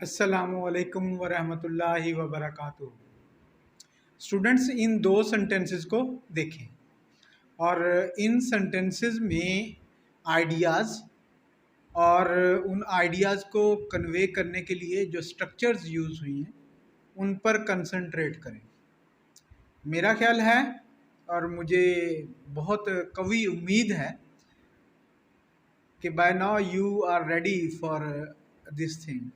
अस्सलामुअलैकुम वरहमतुल्लाहि वबरकातुहू। स्टूडेंट्स, इन दो सेंटेंसेस को देखें और इन सेंटेंसेस में आइडियाज़ और उन आइडियाज़ को कन्वे करने के लिए जो स्ट्रक्चर्स यूज़ हुई हैं उन पर कंसंट्रेट करें। मेरा ख्याल है और मुझे बहुत कवी उम्मीद है कि by now you are ready for this thing.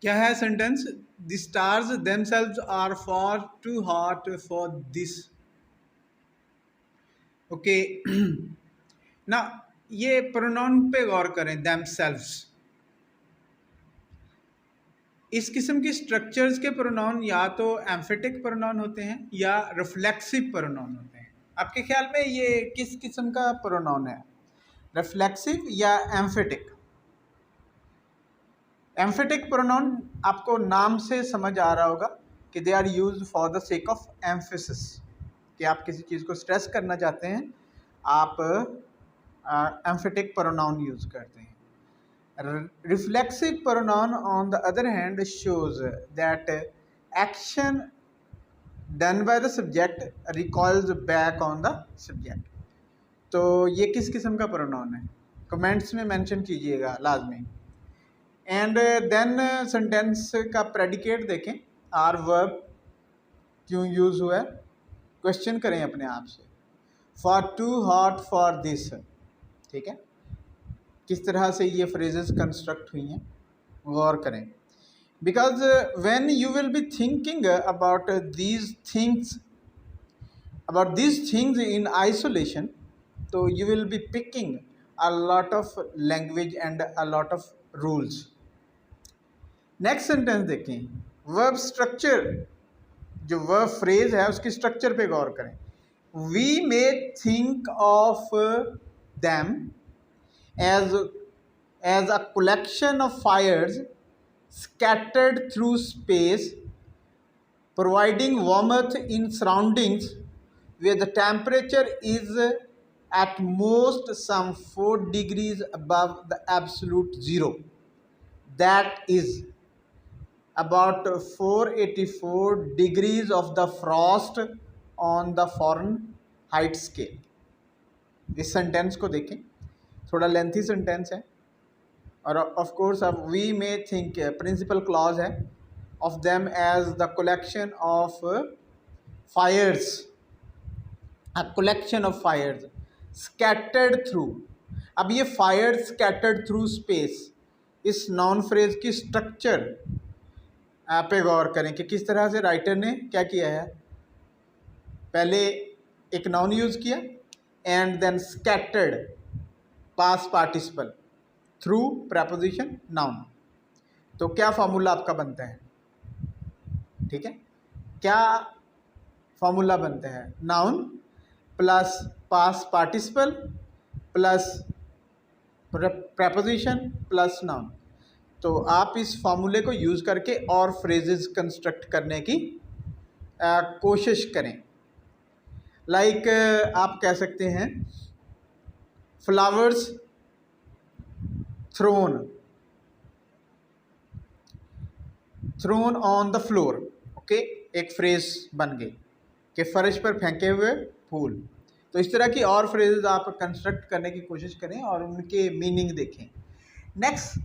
क्या है sentence? The stars themselves are far too hot for this. Okay ना, ये प्रोनाउन पे गौर करें, देमसेल्व्स। इस किस्म की स्ट्रक्चर्स के प्रोनाउन या तो एम्फेटिक प्रोनाउन होते हैं या रिफ्लेक्सिव प्रोनाउन होते हैं। आपके ख्याल में ये किस किस्म का प्रोनाउन है, रिफ्लेक्सिव या एम्फेटिक? एम्फेटिक प्रोनाउन आपको नाम से समझ आ रहा होगा कि they are used for the sake of emphasis, कि आप किसी चीज़ को स्ट्रेस करना चाहते हैं, आप एम्फेटिक प्रोनाउन यूज करते हैं। Reflexive pronoun on the other hand shows that action done by the subject recalls back on the subject. तो ये किस किस्म का प्रोनाउन है? कमेंट्स में मेंशन कीजिएगा लाजमी। एंड देन सेंटेंस का प्रेडिकेट देखें, आर वर्ब क्यों यूज हुआ है, क्वेश्चन करें अपने आप से। Far too hot for this, ठीक है, किस तरह से ये फ्रेजेस कंस्ट्रक्ट हुई हैं, गौर करें। Because when you will be thinking about these things in isolation, तो you will be picking a lot of language and a lot of rules. Next sentence देखें, वर्ब स्ट्रक्चर, जो वर्ब फ्रेज है उसकी structure पे गौर करें। We may think of them as a collection of fires scattered through space, providing warmth in surroundings where the temperature is at most some 4 degrees above the absolute zero. That is about 484 degrees of the frost on the Fahrenheit scale. इस sentence को देखें, थोड़ा lengthy sentence है और of course अब we may think principal clause है, of them as the collection of fires, a collection of fires scattered through. अब ये फायर स्कैटर्ड थ्रू स्पेस, इस नाउन फ्रेज की स्ट्रक्चर पे गौर करें कि किस तरह से राइटर ने क्या किया है। पहले एक नाउन यूज़ किया and then scattered past participle through preposition noun. तो क्या फॉर्मूला आपका बनता है? ठीक है, क्या फॉर्मूला बनता है? Noun plus past participle plus preposition plus noun. तो आप इस फॉर्मूले को यूज़ करके और फ्रेजेस कंस्ट्रक्ट करने की कोशिश करें। लाइक आप कह सकते हैं flowers thrown on the floor. Okay, एक फ्रेज बन गई कि फर्श पर फेंके हुए फूल। तो इस तरह की और फ्रेजेस आप कंस्ट्रक्ट करने की कोशिश करें और उनके मीनिंग देखें। नेक्स्ट,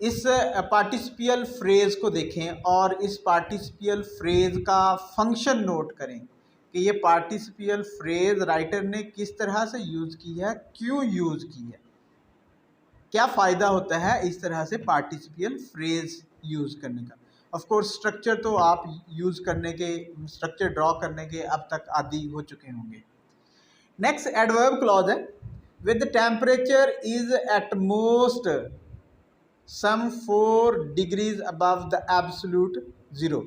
इस पार्टिसिपियल फ्रेज को देखें और इस पार्टिसिपियल फ्रेज का फंक्शन नोट करें कि ये पार्टिसिपियल फ्रेज राइटर ने किस तरह से यूज़ की है, क्यों यूज़ की है, क्या फ़ायदा होता है इस तरह से पार्टिसिपियल फ्रेज यूज़ करने का। ऑफ कोर्स स्ट्रक्चर तो आप यूज़ करने के, स्ट्रक्चर ड्रॉ करने के अब तक आदी हो चुके होंगे। नेक्स्ट एडवर्ब क्लॉज है, with the temperature is at most some 4 degrees above the absolute zero.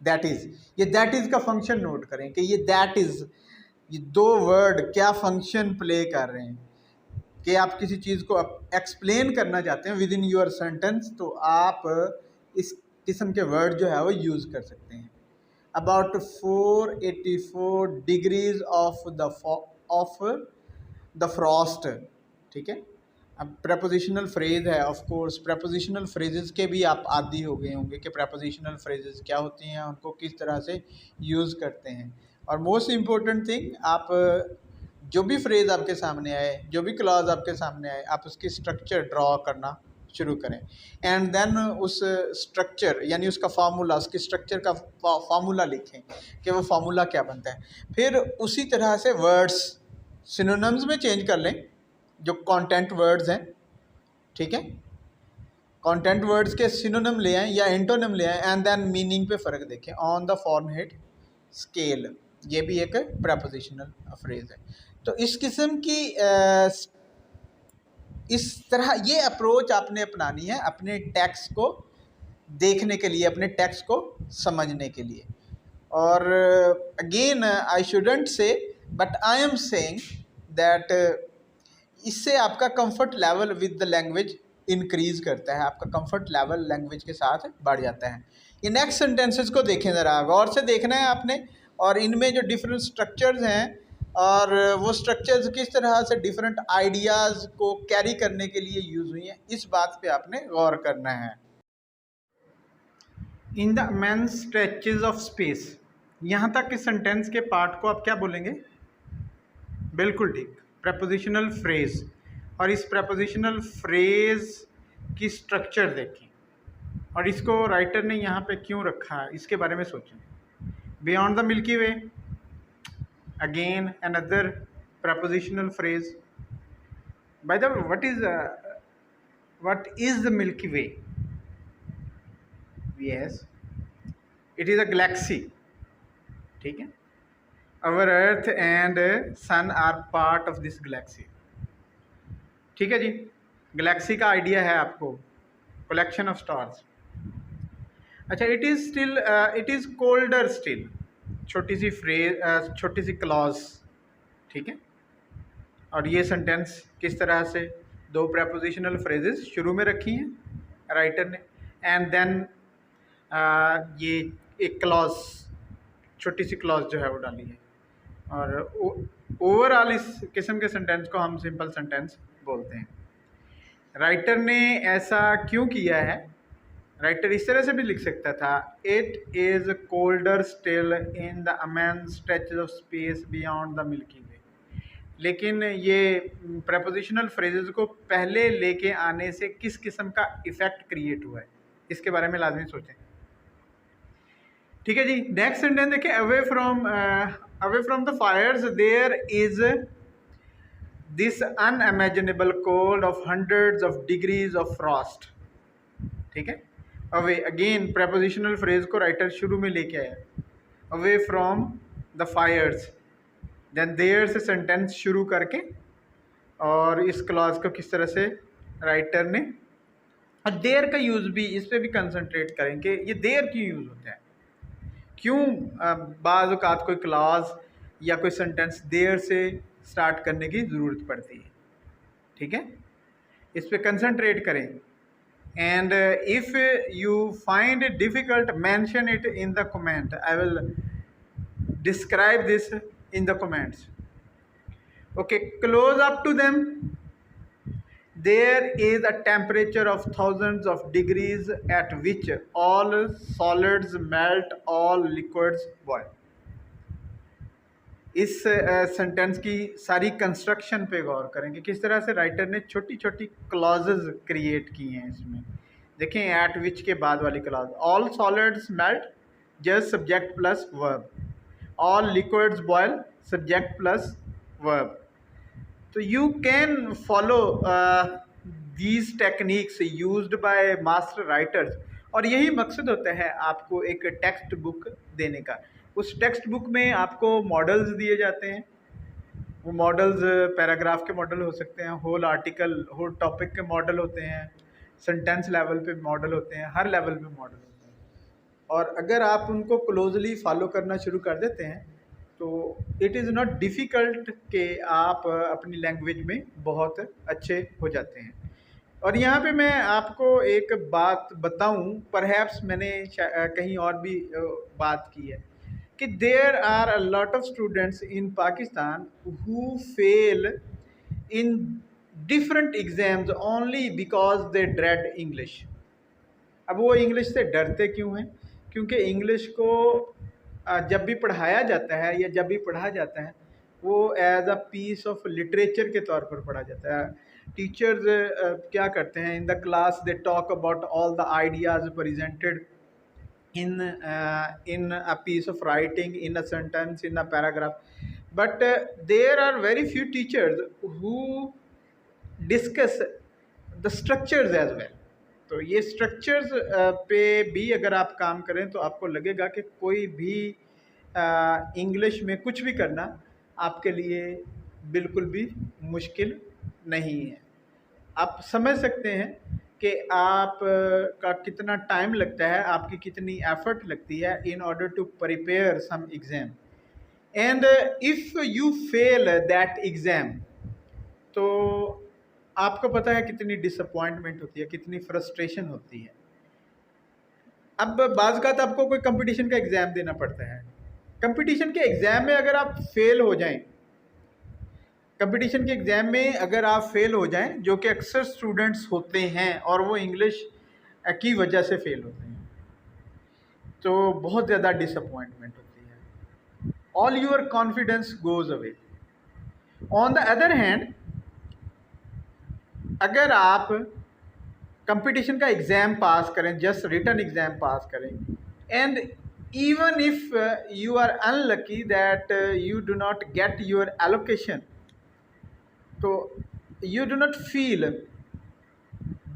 That is, ये दैट इज का फंक्शन नोट करें कि ये दैट इज, ये दो वर्ड क्या फंक्शन प्ले कर रहे हैं। कि आप किसी चीज़ को एक्सप्लेन करना चाहते हैं विद इन योर सेंटेंस, तो आप इस किस्म के वर्ड जो है वो यूज़ कर सकते हैं। About 484 degrees of the Frost, ठीक है, अब प्रपोजिशनल फ्रेज है, ऑफ कोर्स प्रपोजिशनल फ्रेजेस के भी आप आदी हो गए होंगे कि प्रपोजिशनल फ्रेजेस क्या होती हैं, उनको किस तरह से यूज़ करते हैं। और मोस्ट इम्पोर्टेंट थिंग, आप जो भी फ्रेज आपके सामने आए, जो भी क्लॉज आपके सामने आए, आप उसकी स्ट्रक्चर ड्रॉ करना शुरू करें एंड देन उस स्ट्रक्चर यानी उसका फार्मूला, उसकी स्ट्रक्चर का फार्मूला लिखें कि वो फार्मूला क्या बनता है। फिर उसी तरह से वर्ड्स सिनोनिम्स में चेंज कर लें, जो कंटेंट वर्ड्स हैं, ठीक है, कंटेंट वर्ड्स के सिनोनिम ले आएँ या एंटोनिम ले आएँ एंड देन मीनिंग पे फ़र्क देखें ऑन द फॉर्मेट स्केल। ये भी एक प्रपोजिशनल फ्रेज है। तो इस किस्म की इस तरह ये अप्रोच आपने अपनानी है अपने टेक्स्ट को देखने के लिए, अपने टेक्स्ट को समझने के लिए। और अगेन आई शुडंट से but I am saying that इससे आपका comfort level with the language increase करता है, आपका कंफर्ट लेवल लैंग्वेज के साथ बढ़ जाता है। ये नेक्स्ट सेंटेंसेस को देखें ज़रा, गौर से देखना है आपने, और इनमें जो डिफरेंट स्ट्रक्चर्स हैं और वो स्ट्रक्चर्स किस तरह से डिफरेंट आइडियाज़ को कैरी करने के लिए यूज़ हुई हैं, इस बात पे आपने गौर करना है। इन the immense stretches of space, यहाँ तक इस सेंटेंस के पार्ट को आप क्या बोलेंगे? बिल्कुल ठीक, प्रपोजिशनल फ्रेज। और इस प्रपोजिशनल फ्रेज की स्ट्रक्चर देखें और इसको राइटर ने यहाँ पे क्यों रखा है, इसके बारे में सोचें। Beyond the Milky way, again another prepositional phrase. By the way, what is the Milky Way? Yes, it is a galaxy, ठीक है। Our Earth and Sun are part of this galaxy, ठीक है जी। गैलेक्सी का idea है आपको, collection of stars. अच्छा, it is colder still, छोटी सी phrase, छोटी सी क्लॉज, ठीक है। और ये सेंटेंस किस तरह से, दो प्रपोजिशनल फ्रेजेस शुरू में रखी हैं राइटर ने एंड देन ये एक क्लॉज, छोटी सी क्लॉज जो है वो डाली है। और ओवरऑल इस किस्म के सेंटेंस को हम सिंपल सेंटेंस बोलते हैं। राइटर ने ऐसा क्यों किया है? राइटर इस तरह से भी लिख सकता था, it is colder still in the immense stretches of space beyond the Milky Way. लेकिन ये प्रपोजिशनल फ्रेजेस को पहले लेके आने से किस किस्म का इफेक्ट क्रिएट हुआ है, इसके बारे में लाजमी सोचें, ठीक है जी। नेक्स्ट सेंटेंस देखें, away from the fires there is this unimaginable cold of hundreds of degrees of frost, ठीक है। अवे, अगेन प्रपोजिशनल फ्रेज को राइटर शुरू में लेके आया, away from the fires, then there से सेंटेंस शुरू करके, और इस क्लॉज को किस तरह से राइटर ने, और देयर का यूज़ भी, इस पर भी कंसंट्रेट करें कि ये देयर क्यों यूज़ होता है, क्यों बाज़ औक़ात कोई क्लॉज या कोई सेंटेंस देयर से स्टार्ट करने की ज़रूरत पड़ती है, ठीक है। इस पर कंसंट्रेट करें। And if you find it difficult mention it in the comment, I will describe this in the comments. Okay, close up to them there is a temperature of thousands of degrees at which all solids melt, all liquids boil. इस sentence की सारी construction पे गौर करें कि किस तरह से राइटर ने छोटी छोटी क्लॉजेज क्रिएट की हैं इसमें। देखें, एट विच के बाद वाली clause, all solids melt, just subject plus verb, all liquids boil, subject plus verb. So you can follow these techniques used by master writers, और यही मकसद होता है आपको एक टेक्स्ट बुक देने का। उस टेक्स्ट बुक में आपको मॉडल्स दिए जाते हैं, वो मॉडल्स पैराग्राफ के मॉडल हो सकते हैं, होल आर्टिकल, होल टॉपिक के मॉडल होते हैं, सेंटेंस लेवल पे मॉडल होते हैं, हर लेवल पे मॉडल होते हैं। और अगर आप उनको क्लोजली फॉलो करना शुरू कर देते हैं तो इट इज़ नॉट डिफ़िकल्ट कि आप अपनी लैंग्वेज में बहुत अच्छे हो जाते हैं। और यहाँ पे मैं आपको एक बात बताऊँ, परहैप्स मैंने कहीं और भी बात की है कि there are a lot of students in Pakistan who fail in different exams only because they dread English. अब वो इंग्लिश से डरते क्यों हैं? क्योंकि इंग्लिश को जब भी पढ़ाया जाता है या जब भी पढ़ा जाता है वो as a piece of literature के तौर पर पढ़ा जाता है. टीचर्स क्या करते हैं in the class, they talk about all the ideas presented in a piece of writing, in a sentence, in a paragraph, but there are very few teachers who discuss the structures as well. तो ये structures पे भी अगर आप काम करें तो आपको लगेगा कि कोई भी इंग्लिश में कुछ भी करना आपके लिए बिल्कुल भी मुश्किल नहीं है. आप समझ सकते हैं कि आप का कितना टाइम लगता है, आपकी कितनी एफर्ट लगती है in order to prepare some exam. And if you fail that exam तो आपको पता है कितनी डिसअपॉइंटमेंट होती है, कितनी फ्रस्ट्रेशन होती है. अब बाज़ का आपको कोई कंपटीशन का एग्ज़ाम देना पड़ता है. कंपटीशन के एग्ज़ाम में अगर आप फेल हो जाएं, कंपटीशन के एग्ज़ाम में अगर आप फेल हो जाएं, जो कि अक्सर स्टूडेंट्स होते हैं और वो इंग्लिश की वजह से फेल होते हैं, तो बहुत ज़्यादा डिसअपॉइंटमेंट होती है. All your confidence goes away. On the other hand, अगर आप कंपटीशन का एग्ज़ाम पास करें, जस्ट रिटन एग्ज़ाम पास करें, and even if you are unlucky that you do not get your allocation, so you do not feel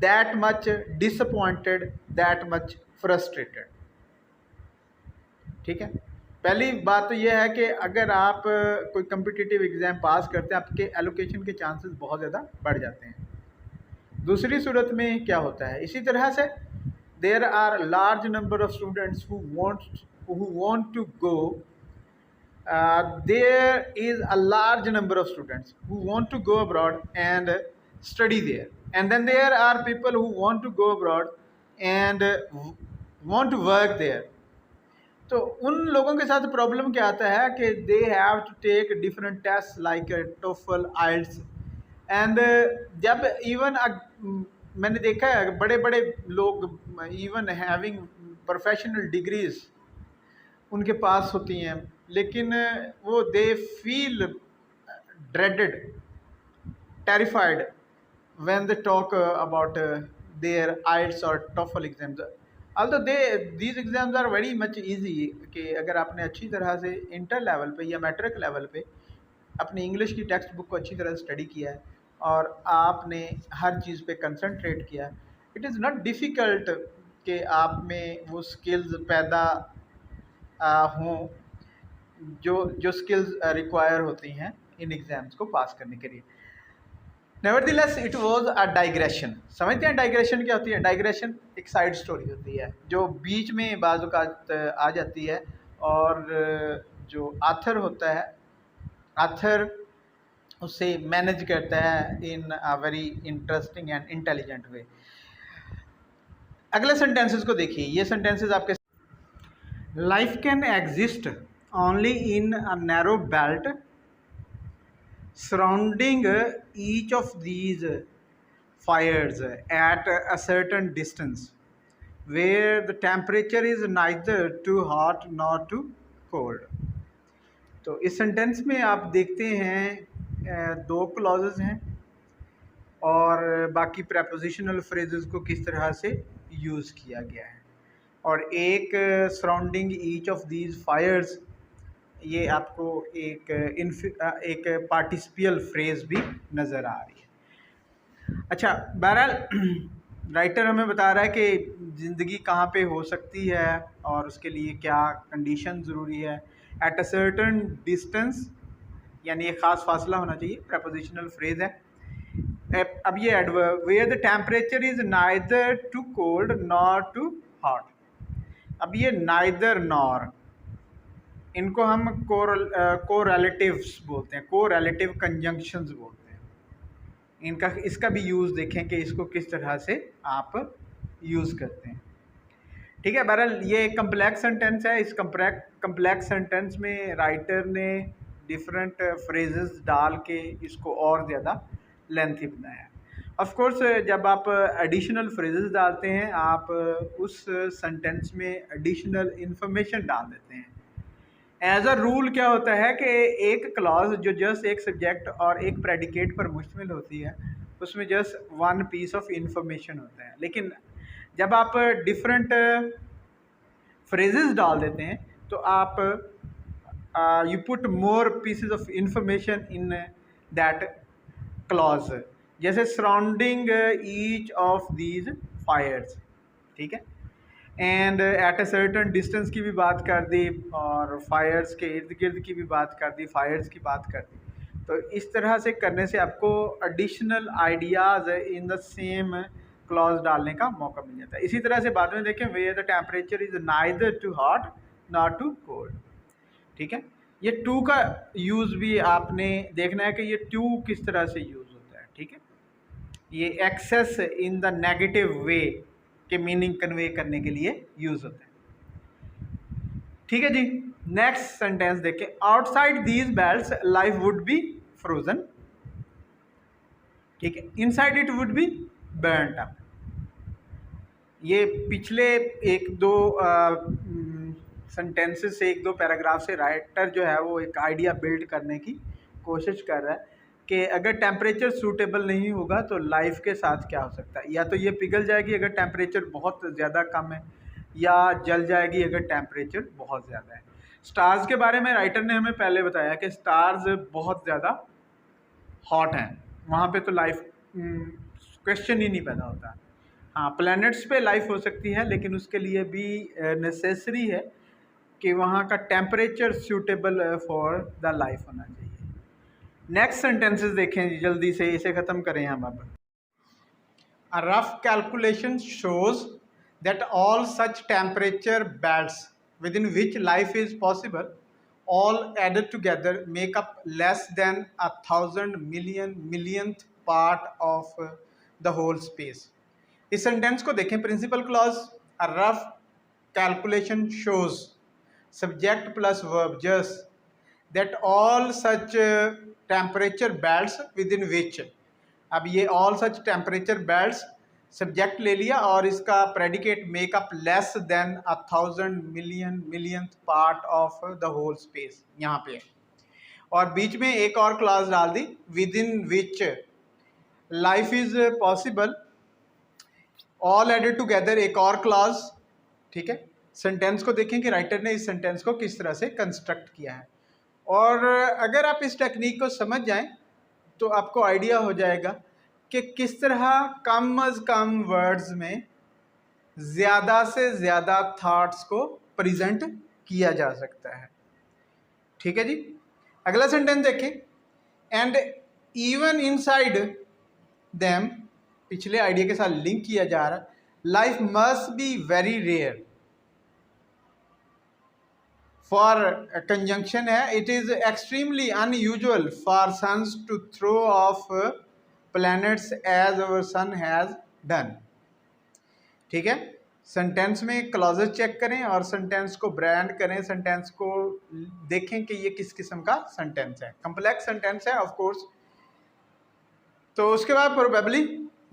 that much disappointed, that much frustrated. ठीक है. पहली बात तो यह है कि अगर आप कोई कम्पिटिटिव एग्ज़ाम पास करते हैं, आपके एलोकेशन के चांसेस बहुत ज़्यादा बढ़ जाते हैं. दूसरी सूरत में क्या होता है, इसी तरह से there are large number of students who want to go. There is a large number of students who want to go abroad and study there, and then there are people who want to go abroad and want to work there. तो उन लोगों के साथ problem क्या आता है कि they have to take different test like TOEFL, IELTS, and जब इवन मैंने देखा है बड़े बड़े लोग इवन हैविंग प्रोफेशनल डिग्रीज उनके पास होती हैं, लेकिन वो they feel dreaded, terrified when they talk about their IELTS और TOEFL exams. although these exams are very much easy कि अगर आपने अच्छी तरह से इंटर लेवल पे या मैट्रिक लेवल पे अपनी इंग्लिश की टेक्स्ट बुक को अच्छी तरह से स्टडी किया है और आपने हर चीज़ पे कंसंट्रेट किया, इट इज़ नॉट डिफ़िकल्ट कि आप में वो स्किल्स पैदा हों जो स्किल्स रिक्वायर होती हैं इन एग्ज़ाम्स को पास करने के लिए. Nevertheless it was a digression. समझते हैं डाइग्रेशन क्या होती है? डाइग्रेशन एक साइड स्टोरी होती है जो बीच में बाज़ औक़ात आ जाती है, और जो आथर होता है, आथर उसे मैनेज करता है in a very interesting and intelligent way. अगले सेंटेंसेस को देखिए. ये सेंटेंसेस आपके life can exist only in a narrow belt surrounding each of these fires at a certain distance where the temperature is neither too hot nor too cold. तो इस sentence में आप देखते हैं दो क्लॉजेस हैं और बाकी प्रेपोजिशनल फ्रेजेस को किस तरह से यूज़ किया गया है, और एक surrounding each of these fires, ये आपको एक पार्टिसिपियल फ्रेज़ भी नज़र आ रही है. अच्छा, बहरहाल राइटर हमें बता रहा है कि ज़िंदगी कहाँ पे हो सकती है और उसके लिए क्या कंडीशन ज़रूरी है. एट अ सर्टन डिस्टेंस यानी एक ख़ास फासला होना चाहिए, प्रेपोजिशनल फ्रेज़ है. अब ये adverb where the temperature is neither too cold nor too hot. अब ये नाइदर नॉर, इनको हम कोरिलेटिव्स बोलते हैं, कोरिलेटिव कंजंक्शंस बोलते हैं. इसका भी यूज़ देखें कि इसको किस तरह से आप यूज़ करते हैं. ठीक है. बहरहाल ये एक कम्प्लेक्स सेंटेंस है. इस कम्प्लेक्स सेंटेंस में राइटर ने डिफरेंट फ्रेजेस डाल के इसको और ज़्यादा लेंथी बनाया। ऑफ कोर्स जब आप एडिशनल फ्रेजेस डालते हैं आप उस सेंटेंस में एडिशनल इंफॉर्मेशन डाल देते हैं। एज अ रूल क्या होता है कि एक क्लॉज जो जस्ट एक सब्जेक्ट और एक प्रेडिकेट पर मुश्तमिल होती है उसमें just one piece of information होता है, लेकिन जब आप डिफरेंट फ्रेजेस डाल देते हैं तो आप you put more pieces of information in that clause, जैसे surrounding each of these fires, ठीक है, and at a certain distance की भी बात कर दी और फायर्स के इर्द गिर्द की भी बात कर दी, फायर्स की बात कर दी। तो इस तरह से करने से आपको additional ideas in the same clause डालने का मौका मिल जाता है। इसी तरह से बाद में देखें where the temperature is neither too hot not too cold, ठीक है। ये टू का यूज़ भी आपने देखना है कि ये टू किस तरह से यूज़ होता है, ठीक है। ये access in the negative way के मीनिंग कन्वे करने के लिए यूज़ होता है, ठीक है जी। नेक्स्ट सेंटेंस देखें, outside these belts life would be frozen, ठीक है, inside it would be burnt up. ये पिछले एक दो सेंटेंसेस से, एक दो पैराग्राफ से राइटर जो है वो एक आइडिया बिल्ड करने की कोशिश कर रहा है कि अगर टेम्परेचर सूटेबल नहीं होगा तो लाइफ के साथ क्या हो सकता है। या तो ये पिघल जाएगी अगर टेम्परेचर बहुत ज़्यादा कम है, या जल जाएगी अगर टेम्परेचर बहुत ज़्यादा है। स्टार्स के बारे में राइटर ने हमें पहले बताया कि स्टार्स बहुत ज़्यादा हॉट हैं, वहाँ पे तो लाइफ क्वेश्चन ही नहीं पैदा होता। हाँ, प्लैनेट्स पे लाइफ हो सकती है लेकिन उसके लिए भी नेसेसरी है कि वहाँ का temperature suitable for the life होना चाहिए। नेक्स्ट सेंटेंसेस देखें जल्दी से, इसे ख़त्म करें हम अब। अ rough calculation shows that all such temperature bands with in which life is possible all added together make up less than 1,000 millionth part of the whole space। इस सेंटेंस को देखें, principal clause, a rough calculation shows, subject plus verb just, that all such temperature belts within which. अब ये all such temperature belts subject ले लिया और इसका predicate make up less than 1,000 millionth part of the whole space यहाँ पे है, और बीच में एक और क्लॉज डाल दी, within which life is possible, all added together एक और क्लॉज, ठीक है। सेंटेंस को देखें कि राइटर ने इस सेंटेंस को किस तरह से कंस्ट्रक्ट किया है, और अगर आप इस टेक्निक को समझ जाएं तो आपको आइडिया हो जाएगा कि किस तरह कम अज़ कम वर्ड्स में ज़्यादा से ज़्यादा थॉट्स को प्रेजेंट किया जा सकता है, ठीक है जी। अगला सेंटेंस देखें, एंड इवन इनसाइड देम, पिछले आइडिया के साथ लिंक किया जा रहा है, life must be very rare, for conjunction है, it is extremely unusual for suns to throw off planets as our sun has done, ठीक है। सेंटेंस में क्लॉजेस चेक करें और सेंटेंस को ब्रांड करें, सेंटेंस को देखें कि ये किस किस्म का सेंटेंस है, कम्प्लेक्स सेंटेंस है ऑफ कोर्स। तो उसके बाद प्रोबेबली,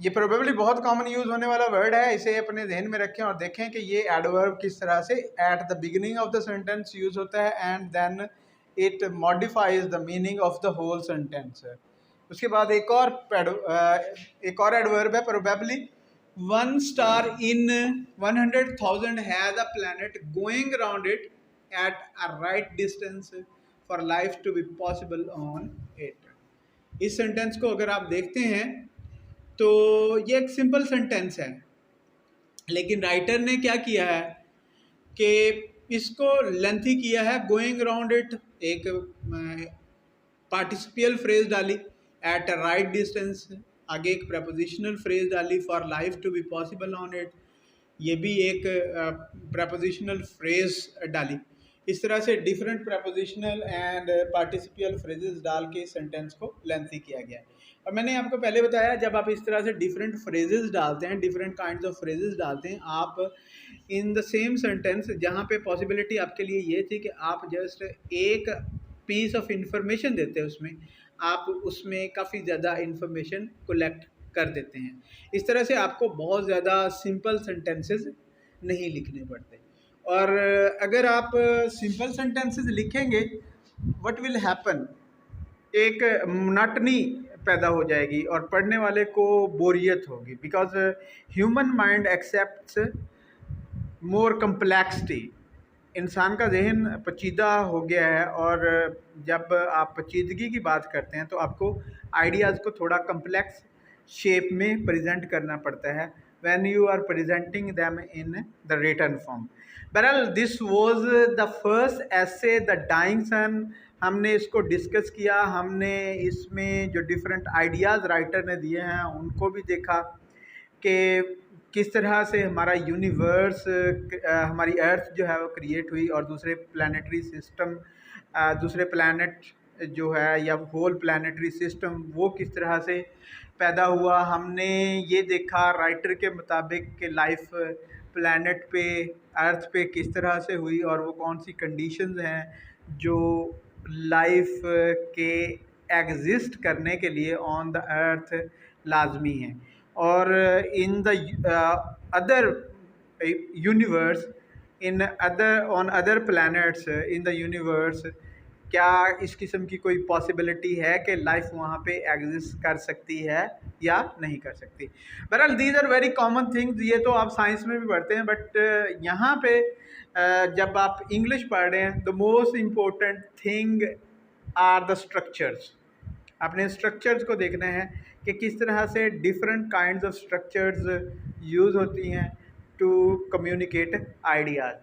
ये प्रोबेबली बहुत कॉमन यूज़ होने वाला वर्ड है, इसे अपने ध्यान में रखें और देखें कि ये एडवर्ब किस तरह से at the beginning of the sentence use होता है and then it modifies the meaning of the whole sentence. उसके बाद एक और एडवर्ब है probably, 1 star in 100,000 has a planet going around it at a right distance for life to be possible on it। इस sentence को अगर आप देखते हैं तो ये एक सिंपल सेंटेंस है, लेकिन राइटर ने क्या किया है कि इसको लेंथी किया है, गोइंग अराउंड इट एक पार्टिसिपियल फ्रेज डाली, एट अ राइट डिस्टेंस आगे एक प्रपोजिशनल फ्रेज डाली, for life to be possible on it ये भी एक प्रपोजिशनल फ्रेज डाली। इस तरह से different prepositional and participial phrases डाल के सेंटेंस को लेंथी किया गया है। और मैंने आपको पहले बताया जब आप इस तरह से डिफरेंट फ्रेजेस डालते हैं, डिफरेंट काइंड्स ऑफ फ्रेजेस डालते हैं, आप इन द सेम सेंटेंस, जहाँ पे पॉसिबिलिटी आपके लिए ये थी कि आप जस्ट एक पीस ऑफ इंफॉर्मेशन देते हैं उसमें, आप उसमें काफ़ी ज़्यादा इंफॉर्मेशन कलेक्ट कर देते हैं। इस तरह से आपको बहुत ज़्यादा सिंपल सेंटेंसेस नहीं लिखने पड़ते। और अगर आप सिंपल सेंटेंसेस लिखेंगे, व्हाट विल हैपन, एक मोनोटनी पैदा हो जाएगी और पढ़ने वाले को बोरियत होगी, because human mind accepts more complexity. इंसान का जहन पेचीदा हो गया है, और जब आप पेचीदगी की बात करते हैं तो आपको आइडियाज़ को थोड़ा कम्प्लेक्स शेप में प्रेजेंट करना पड़ता है when you are presenting them in the written form. बहरहाल this was the first essay the dying sun. हमने इसको डिस्कस किया, हमने इसमें जो डिफरेंट आइडियाज़ राइटर ने दिए हैं उनको भी देखा कि किस तरह से हमारा यूनिवर्स, हमारी अर्थ जो है वो क्रिएट हुई, और दूसरे प्लानिटरी सिस्टम, दूसरे प्लानट जो है या होल प्लानिटरी सिस्टम वो किस तरह से पैदा हुआ। हमने ये देखा राइटर के मुताबिक कि लाइफ प्लानट पे, अर्थ पे किस तरह से हुई, और वो कौन सी कंडीशंस हैं जो लाइफ के एग्जिस्ट करने के लिए ऑन द अर्थ लाजमी हैं। और in the other universe, in other on other planets in the universe, क्या इस किस्म की कोई पॉसिबिलिटी है कि लाइफ वहाँ पे एग्जिस्ट कर सकती है या नहीं कर सकती। बहरहाल these are very common things, ये तो आप साइंस में भी पढ़ते हैं, बट यहाँ पे जब आप इंग्लिश पढ़ रहे हैं, the most important thing are the structures. आपने स्ट्रक्चर्स को देखना है कि किस तरह से different kinds of structures use होती हैं टू कम्युनिकेट आइडियाज़।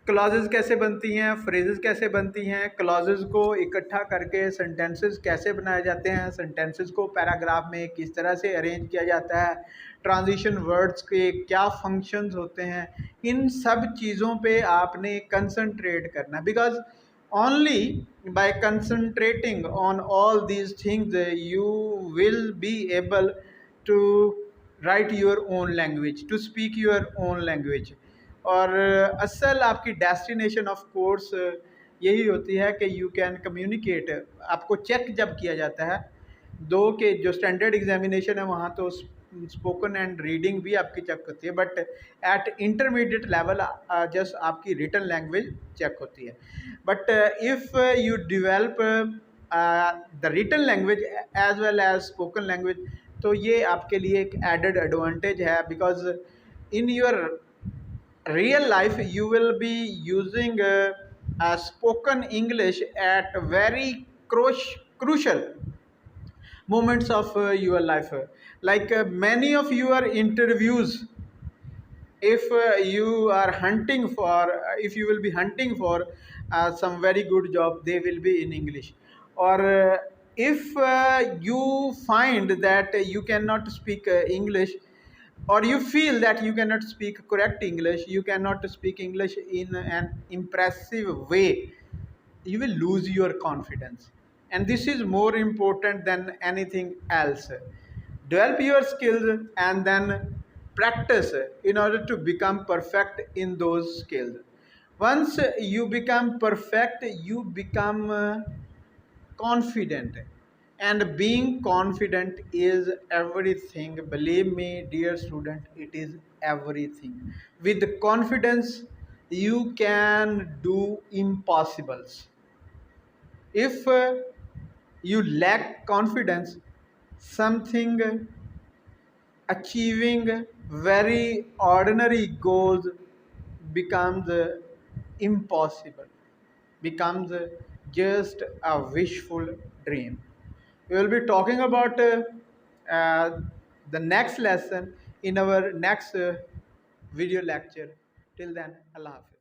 क्लॉजेज़ कैसे बनती हैं, फ्रेजेस कैसे बनती हैं, क्लॉजेज़ को इकट्ठा करके सेंटेंसेस कैसे बनाए जाते हैं, सेंटेंसेस को पैराग्राफ में किस तरह से अरेंज किया जाता है, ट्रांजिशन वर्ड्स के क्या फंक्शंस होते हैं, इन सब चीज़ों पे आपने कंसंट्रेट करना, because only by concentrating on all these things you will be able to write your own language, to speak your own language। और असल आपकी डेस्टिनेशन ऑफ कोर्स यही होती है कि यू कैन कम्युनिकेट। आपको चेक जब किया जाता है, दो के जो स्टैंडर्ड एग्जामिनेशन है वहाँ तो स्पोकन एंड रीडिंग भी आपकी चेक होती है, but at intermediate level just आपकी रिटन लैंग्वेज चेक होती है। But if you develop the written language as well as spoken language, तो ये आपके लिए एक एडेड एडवांटेज है, because in your real life you will be using spoken English at very crucial moments of your life, like many of your interviews, if you are hunting for if you will be hunting for some very good job, they will be in English। or if you find that you cannot speak English, or you feel that you cannot speak correct English, you cannot speak English in an impressive way, you will lose your confidence, and this is more important than anything else। Develop your skills and then practice in order to become perfect in those skills. Once you become perfect, you become confident, and being confident is everything. Believe me dear student, it is everything. With confidence you can do impossibles. If you lack confidence, something achieving very ordinary goals becomes impossible, becomes just a wishful dream. We will be talking about the next lesson in our next video lecture. Till then, Allah Hafiz.